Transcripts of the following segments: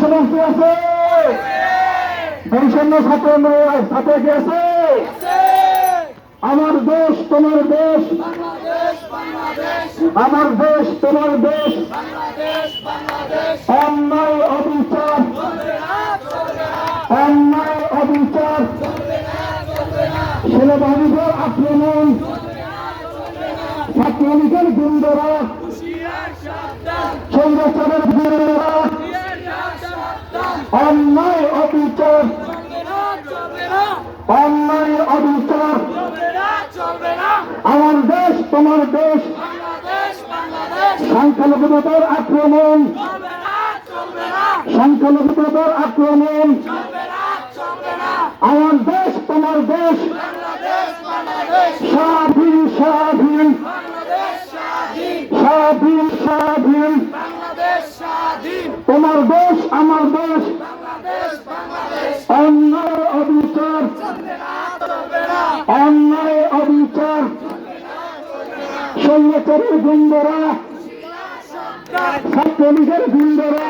সমাজে আছে বৈষম্য ছাত্র কি আছে? আমার দেশ তোমার দেশ, আমার দেশ তোমার দেশ, অন্যায় অবিচার, অন্যায় অবিচার, সেনাবাহিনীর আক্রমণ, ছাত্রলীগের গুন্ডরা, সৌরাচারের গুন্ডরা, অন্যায় অবিচার, অন্যায় অবিচার, আমার দেশ তোমার দেশ, সংখ্যালঘুদের আক্রমণ, সংখ্যালঘুদের আক্রমণ, আমার দেশ তোমার দেশ, স্বাধীন স্বাধীন স্বাধীন স্বাধীন, তোমার দেশ আমার দেশ, অন্যায় অবিচার, অন্যায় অবিচার, সৈন্যচারের গুন্ডরা, ছাত্রলীগের গুন্ডরা,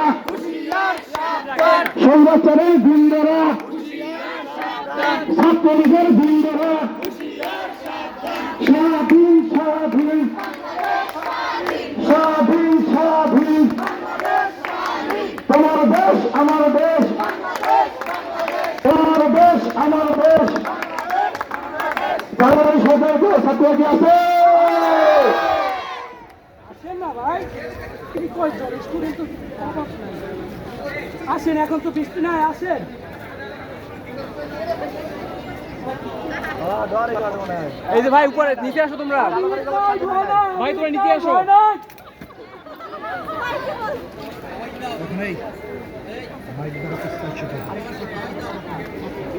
সৈন্যচারের গুন্ডরা, ছাত্রলীগের গুন্ডরা, স্বাধীন স্বাধীন স্বাধীন স্বাধীন, তোমার দেশ আমার দেশ, তোমার দেশ আমার দেশ, বাংলাদেশ সরকার ছাত্র কি আছে? আসেন, এখন তো বৃষ্টি নাই, আসেন। এই যে ভাই উপরে নিচে আসো, তোমরা ভাই তোমরা নিচে আসো। Hey,